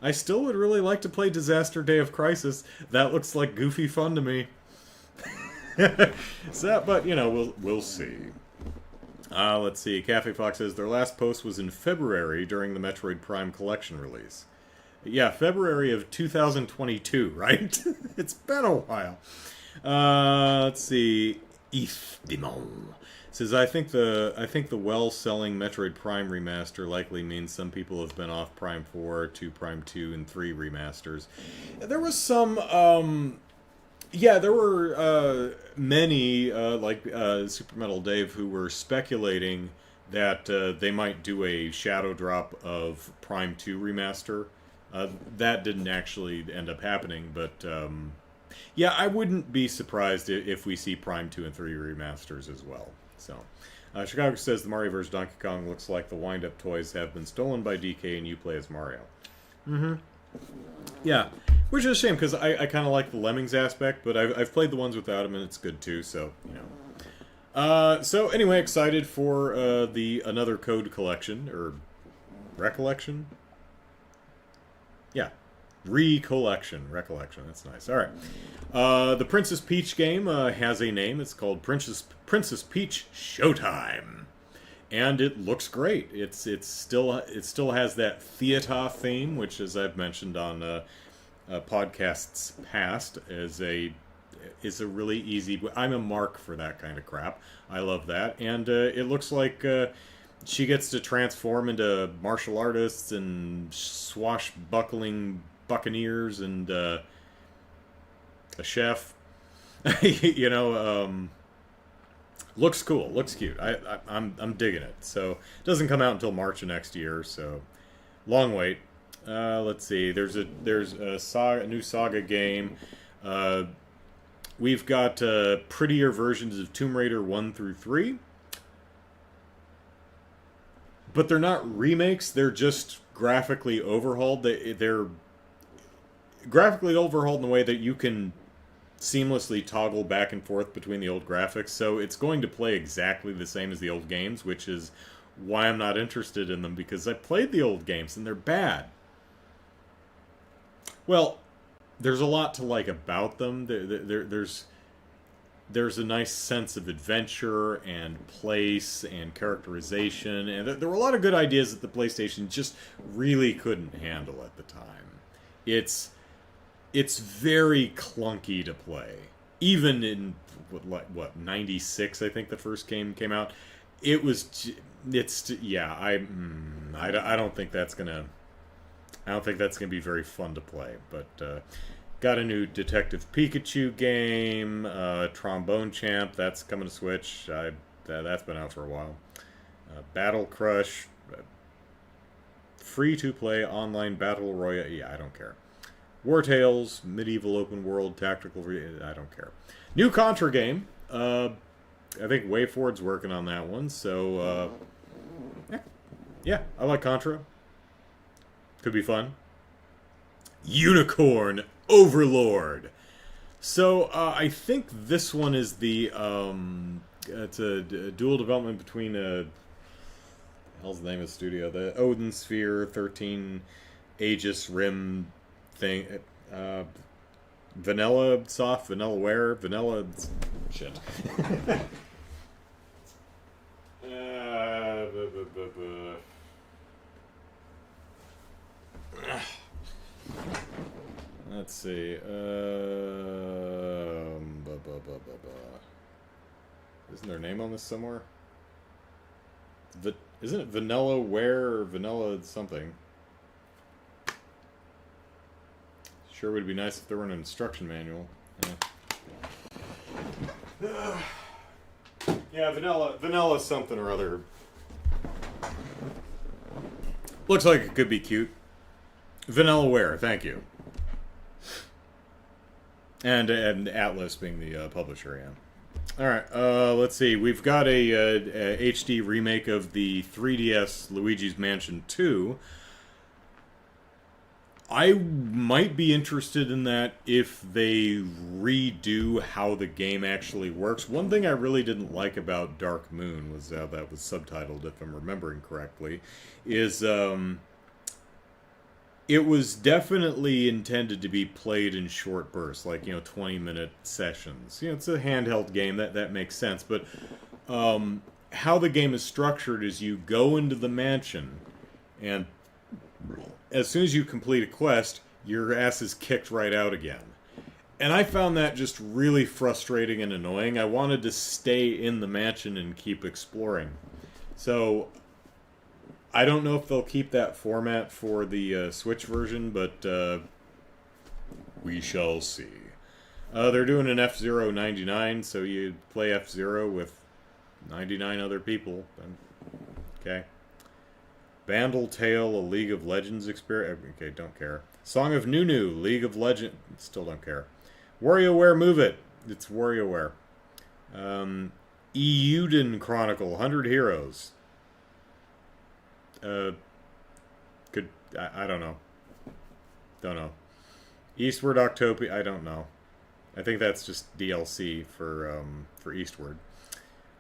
I still would really like to play Disaster Day of Crisis. That looks like goofy fun to me. But, we'll see. Let's see. Cafe Fox says their last post was in February during the Metroid Prime Collection release. Yeah, February of 2022, right? It's been a while. Let's see. If Demon says I think the well-selling Metroid Prime remaster likely means some people have been off Prime 4 to Prime 2 and 3 remasters. There was some there were many like Super Metal Dave who were speculating that they might do a shadow drop of Prime 2 remaster. That didn't actually end up happening, but yeah, I wouldn't be surprised if we see Prime 2 and 3 remasters as well. So, Chicago says the Mario vs. Donkey Kong looks like the wind-up toys have been stolen by DK and you play as Mario. Mm-hmm. Yeah, which is a shame because I kind of like the Lemmings aspect, but I've played the ones without them and it's good too, so, So, anyway, excited for the Another Code collection, or Recollection? Yeah. Recollection. That's nice. All right. The Princess Peach game has a name. It's called Princess Peach Showtime, and it looks great. It still has that theater theme, which, as I've mentioned on podcasts past, is a really easy. I'm a mark for that kind of crap. I love that, and it looks like she gets to transform into martial artists and swashbuckling buccaneers and a chef. Looks cool. Looks cute. I'm digging it. So it doesn't come out until March of next year. So long wait. Let's see. There's a new Saga game. We've got prettier versions of Tomb Raider 1 through 3. But they're not remakes. They're just graphically overhauled. They're graphically overhauled in a way that you can seamlessly toggle back and forth between the old graphics. So it's going to play exactly the same as the old games, which is why I'm not interested in them, because I played the old games and they're bad. Well, there's a lot to like about them. There's a nice sense of adventure and place and characterization, and there were a lot of good ideas that the PlayStation just really couldn't handle at the time. It's very clunky to play. Even in what 96, I think the first game came out. I don't think that's gonna be very fun to play, but got a new Detective Pikachu game, Trombone Champ, that's coming to Switch. That's been out for a while. Battle Crush, free-to-play online battle royale. Yeah, I don't care. War Tales, medieval open world tactical. I don't care. New Contra game. I think WayForward's working on that one. So yeah, I like Contra. Could be fun. Unicorn Overlord. So I think this one is the it's a dual development between the hell's the name of the studio, the Odin Sphere 13 Aegis Rim thing, Vanilla Soft, Vanillaware, Vanilla shit. Let's see. Isn't there a name on this somewhere? Isn't it Vanillaware or Vanilla something? Sure would be nice if there were an instruction manual. Yeah, vanilla something or other. Looks like it could be cute. Vanillaware, thank you. And Atlas being the publisher, yeah. Alright, let's see. We've got a HD remake of the 3DS Luigi's Mansion 2. I might be interested in that if they redo how the game actually works. One thing I really didn't like about Dark Moon was how that was subtitled, if I'm remembering correctly, is it was definitely intended to be played in short bursts, like, 20-minute sessions. It's a handheld game, that makes sense, but how the game is structured is you go into the mansion, and as soon as you complete a quest, your ass is kicked right out again. And I found that just really frustrating and annoying. I wanted to stay in the mansion and keep exploring. So I don't know if they'll keep that format for the Switch version, but we shall see. They're doing an F-Zero 99, so you play F-Zero with 99 other people. Okay. Bandle Tale, a League of Legends experience. Okay, don't care. Song of Nunu, League of Legends. Still don't care. WarioWare Move It. It's WarioWare. Euden Chronicle, 100 Heroes. I don't know. Don't know. Eastward Octopia, I don't know. I think that's just DLC for Eastward.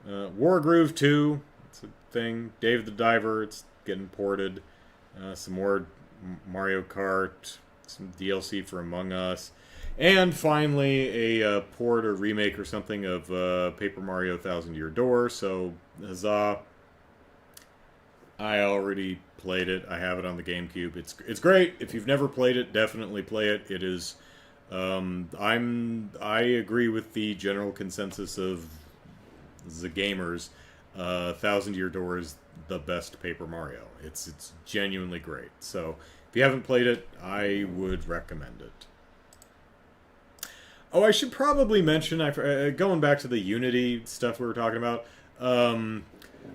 Wargroove 2, it's a thing. Dave the Diver, it's getting ported. Some more Mario Kart. some DLC for Among Us, and finally a port or remake or something of Paper Mario Thousand Year Door. So, huzzah. I already played it. I have it on the GameCube. It's great. If you've never played it, definitely play it. It is. I agree with the general consensus of the gamers. Thousand Year Door is the best Paper Mario. It's genuinely great. So if you haven't played it, I would recommend it. Oh, I should probably mention, going back to the Unity stuff we were talking about.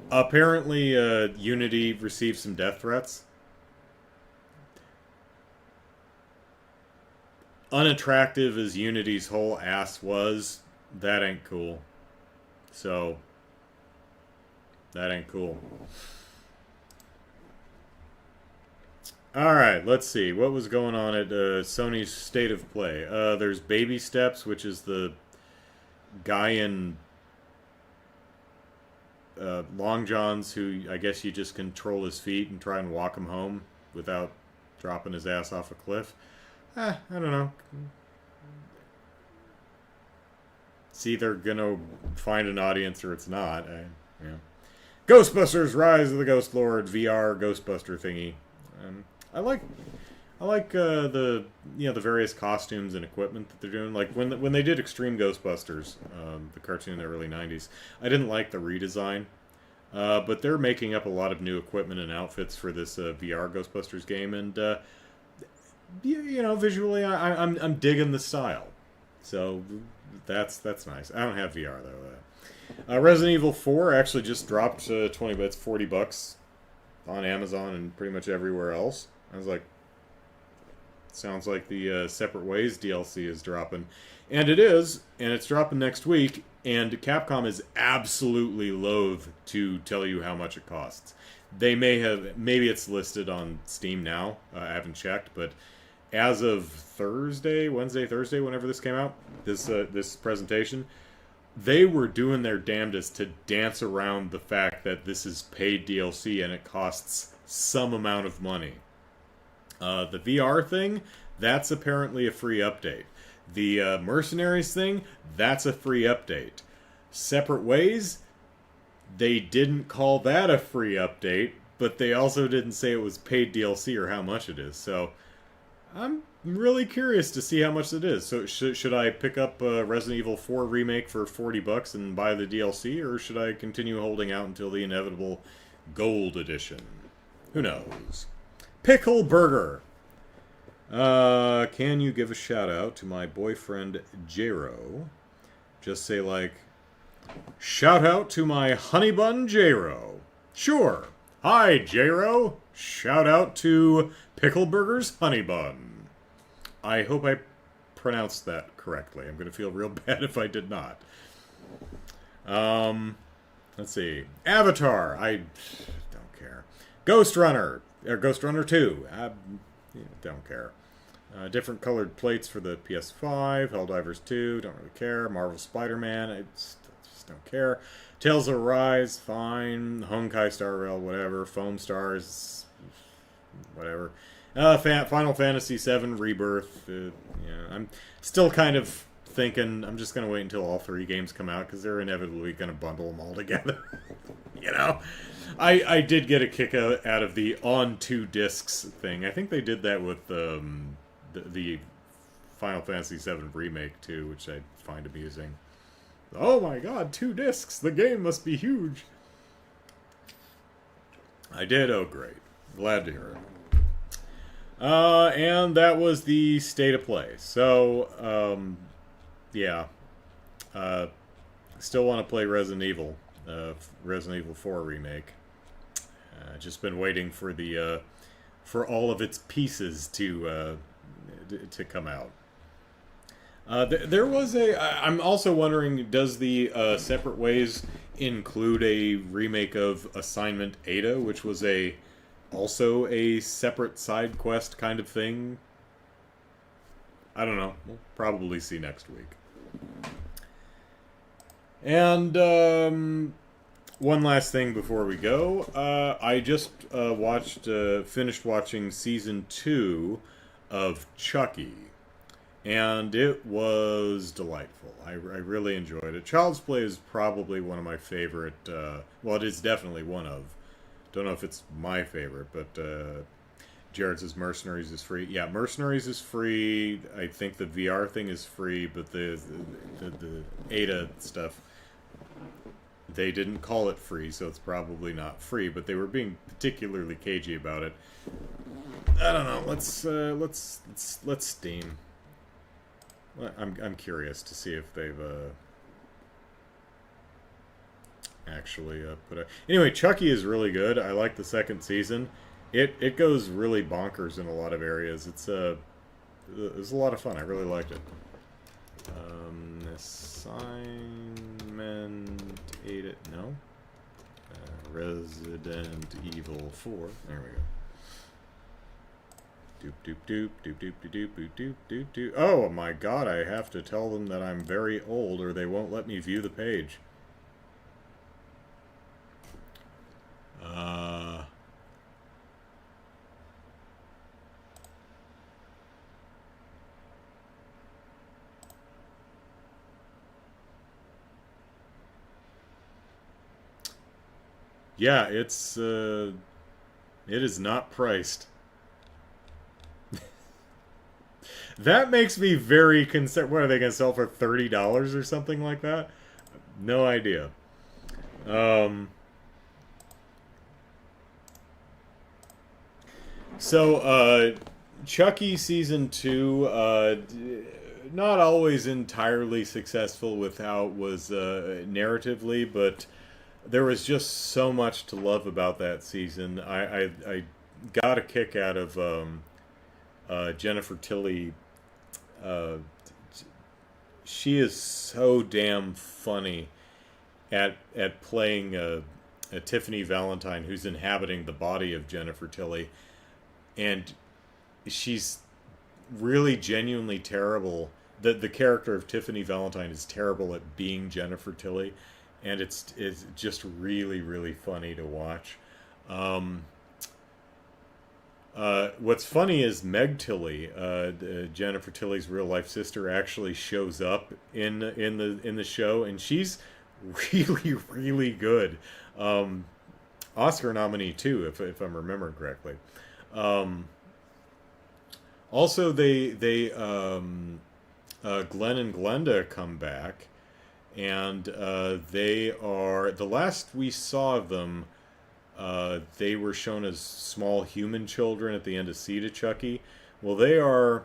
Apparently, Unity received some death threats. Unattractive as Unity's whole ass was, that ain't cool. So, that ain't cool. Alright, let's see. What was going on at Sony's State of Play? There's Baby Steps, which is the guy in Long Johns who I guess you just control his feet and try and walk him home without dropping his ass off a cliff. I don't know. It's either gonna find an audience or it's not. Yeah. Ghostbusters: Rise of the Ghost Lord VR Ghostbuster thingy. I like the various costumes and equipment that they're doing. Like when they did Extreme Ghostbusters, the cartoon in the early '90s, I didn't like the redesign, but they're making up a lot of new equipment and outfits for this VR Ghostbusters game, and visually I'm digging the style. So that's nice. I don't have VR though. Resident Evil 4 actually just dropped 20, but it's $40 on Amazon and pretty much everywhere else. I was like, sounds like the Separate Ways DLC is dropping. And it is, and it's dropping next week, and Capcom is absolutely loath to tell you how much it costs. Maybe it's listed on Steam now, I haven't checked, but as of Wednesday, Thursday, whenever this came out, this presentation, they were doing their damnedest to dance around the fact that this is paid DLC and it costs some amount of money. The VR thing, that's apparently a free update. The Mercenaries thing, that's a free update. Separate Ways, they didn't call that a free update, but they also didn't say it was paid DLC or how much it is. So I'm really curious to see how much it is. So should I pick up Resident Evil 4 Remake for $40 and buy the DLC, or should I continue holding out until the inevitable Gold Edition? Who knows? Pickle Burger. Can you give a shout out to my boyfriend Jero? Just say like, shout out to my honey bun Jero. Sure. Hi Jero. Shout out to Pickle Burger's honey bun. I hope I pronounced that correctly. I'm going to feel real bad if I did not. Let's see. Avatar. I don't care. Ghost Runner. Ghost Runner 2. I don't care. Different colored plates for the PS5. Helldivers 2. Don't really care. Marvel Spider-Man. I just don't care. Tales of Arise. Fine. Honkai Star Rail. Whatever. Foam Stars. Whatever. Final Fantasy VII Rebirth. I'm still kind of thinking I'm just going to wait until all three games come out because they're inevitably going to bundle them all together. I did get a kick out of the on 2 discs thing. I think they did that with the Final Fantasy VII Remake too, which I find amusing. Oh my god, 2 discs! The game must be huge! I did? Oh great. Glad to hear it. And that was the State of Play. So, yeah. Still want to play Resident Evil 4 Remake. Just been waiting for the for all of its pieces to come out. There was I'm also wondering, does the Separate Ways include a remake of Assignment Ada, which was also a separate side quest kind of thing? I don't know. We'll probably see next week. And one last thing before we go. I just finished watching Season 2 of Chucky, and it was delightful. I really enjoyed it. Child's Play is probably one of my favorite. Well, it is definitely one of. Don't know if it's my favorite, but Jared says Mercenaries is free. Yeah, Mercenaries is free. I think the VR thing is free, but the Ada stuff, they didn't call it free, so it's probably not free. But they were being particularly cagey about it. I don't know. Let's Steam. I'm curious to see if they've actually put a. Anyway, Chucky is really good. I like the second season. It goes really bonkers in a lot of areas. It's a lot of fun. I really liked it. Assignment 8. No. Resident Evil 4. There we go. Doop doop doop doop doop doop doop doop doop doop. Oh my god, I have to tell them that I'm very old or they won't let me view the page. Yeah, it is not priced. That makes me very concerned. What are they going to sell for $30 or something like that? No idea. So, Chucky Season 2, not always entirely successful with how it was narratively, but there was just so much to love about that season. I got a kick out of Jennifer Tilly. She is so damn funny at playing a Tiffany Valentine who's inhabiting the body of Jennifer Tilly, and she's really genuinely terrible. The character of Tiffany Valentine is terrible at being Jennifer Tilly, and it's just really, really funny to watch. What's funny is Meg Tilly, Jennifer Tilly's real life sister, actually shows up in the show, and she's really, really good. Oscar nominee too, if I'm remembering correctly. Also, Glenn and Glenda come back, and they are, the last we saw of them, they were shown as small human children at the end of Seed of Chucky. Well, they are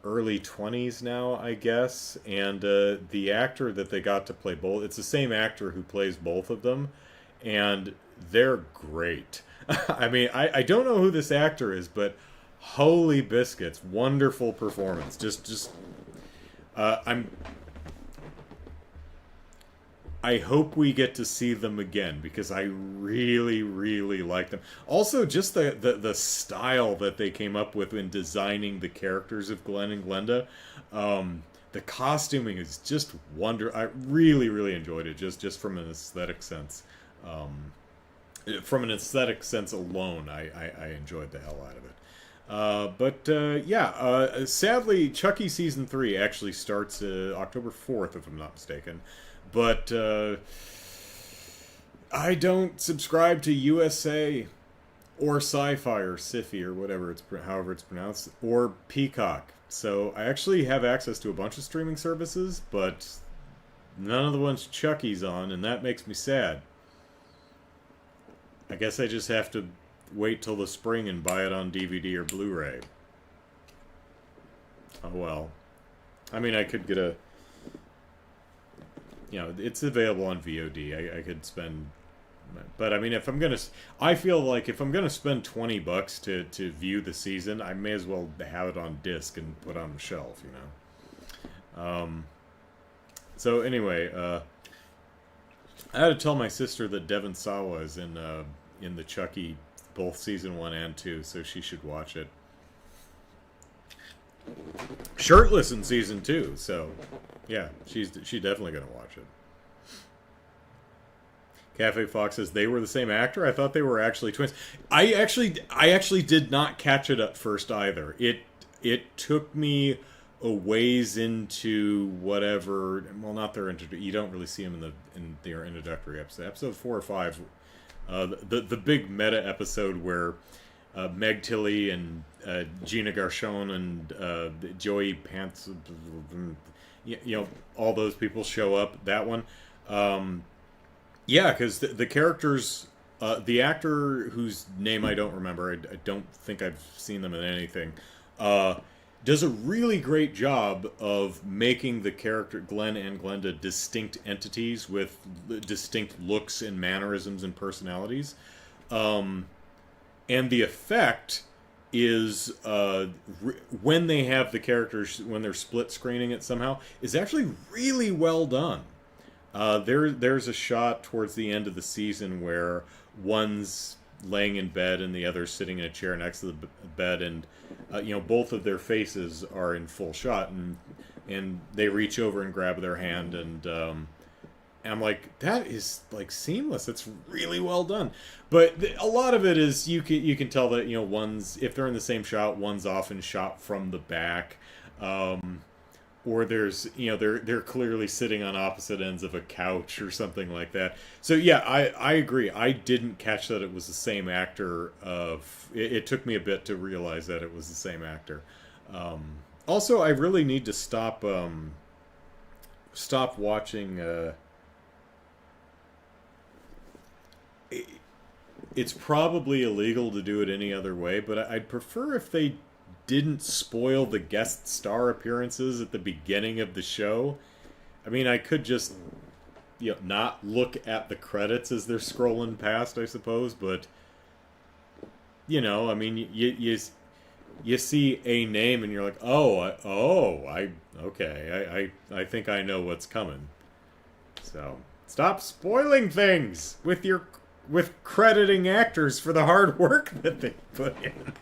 early 20s now, I guess, and the actor that they got to play both, it's the same actor who plays both of them, and they're great. I mean, I don't know who this actor is, but holy biscuits, wonderful performance. I hope we get to see them again, because I really, really like them. Also, just the style that they came up with in designing the characters of Glenn and Glenda. The costuming is just wonderful. I really, really enjoyed it, just from an aesthetic sense. From an aesthetic sense alone, I enjoyed the hell out of it. Sadly, Chucky Season 3 actually starts October 4th, if I'm not mistaken. But I don't subscribe to USA or Sci-Fi or Sci-Fi or whatever however it's pronounced, or Peacock. So I actually have access to a bunch of streaming services, but none of the ones Chucky's on, and that makes me sad. I guess I just have to wait till the spring and buy it on DVD or Blu-ray. Oh well. I mean, I could get a... You know, it's available on VOD. I could spend... But, I mean, if I'm gonna... I feel like if I'm gonna spend $20 to view the season, I may as well have it on disc and put it on the shelf, you know? So, anyway, I had to tell my sister that Devon Sawa is in the Chucky, both season 1 and 2, so she should watch it. Shirtless in season 2, so yeah, she's definitely gonna watch it. Cafe Fox says they were the same actor. I thought they were actually twins. I actually did not catch it at first either. It took me a ways into whatever. Well, not their introductory. You don't really see them in their introductory episode. Episode 4 or 5, the big meta episode where Meg Tilly and Gina Gershon and Joey Pants, all those people show up. That one. Yeah, because the characters, the actor whose name I don't remember, I don't think I've seen them in anything, does a really great job of making the character Glenn and Glenda distinct entities with distinct looks and mannerisms and personalities. And the effect is, when they have the characters, when they're split screening it somehow, is actually really well done. There's a shot towards the end of the season where one's laying in bed and the other's sitting in a chair next to the bed, and both of their faces are in full shot, and they reach over and grab their hand, and I'm like, that is like seamless. It's really well done. But a lot of it is you can tell that one's, if they're in the same shot, one's often shot from the back. Or there's, they're clearly sitting on opposite ends of a couch or something like that. So yeah, I agree. I didn't catch that it was the same actor. It took me a bit to realize that it was the same actor. Also, I really need to stop watching. It's probably illegal to do it any other way, but I'd prefer if they didn't spoil the guest star appearances at the beginning of the show. I mean, I could just not look at the credits as they're scrolling past, I suppose, but I mean, you see a name and you're like, okay, I think I know what's coming. So stop spoiling things with crediting actors for the hard work that they put in.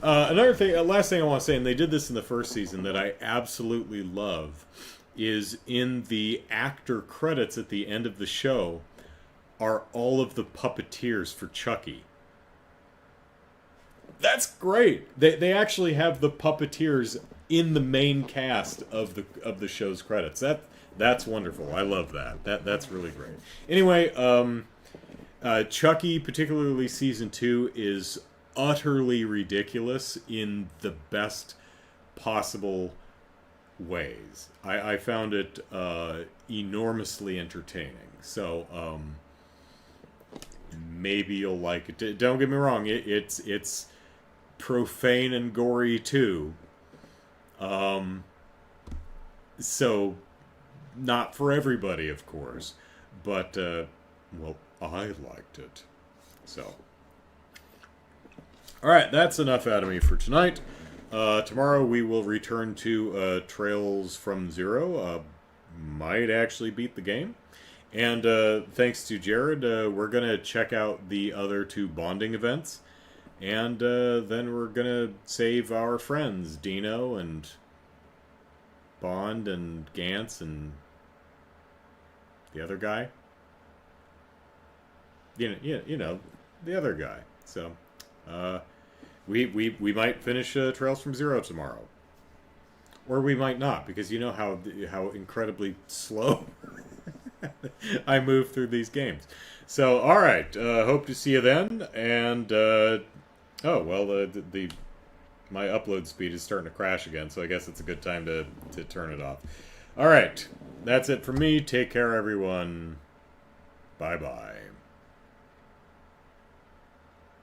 Another thing, last thing I want to say, and they did this in the first season that I absolutely love, is in the actor credits at the end of the show are all of the puppeteers for Chucky. That's great. They actually have the puppeteers in the main cast of the show's credits. That's wonderful. I love that. That's really great. Anyway, Chucky, particularly season 2, is utterly ridiculous in the best possible ways. I found it enormously entertaining. So maybe you'll like it. Don't get me wrong, it's profane and gory too. So not for everybody, of course, but well, I liked it. So alright, that's enough out of me for tonight. Tomorrow we will return to Trails from Zero. Might actually beat the game. And thanks to Jared, we're going to check out the other 2 bonding events. And then we're going to save our friends, Dino and Bond and Gantz and the other guy. You know, the other guy. So, we might finish Trails from Zero tomorrow, or we might not, because you know how incredibly slow I move through these games. So, all right, hope to see you then. And oh well, my upload speed is starting to crash again, so I guess it's a good time to turn it off. All right, that's it from me. Take care, everyone. Bye bye.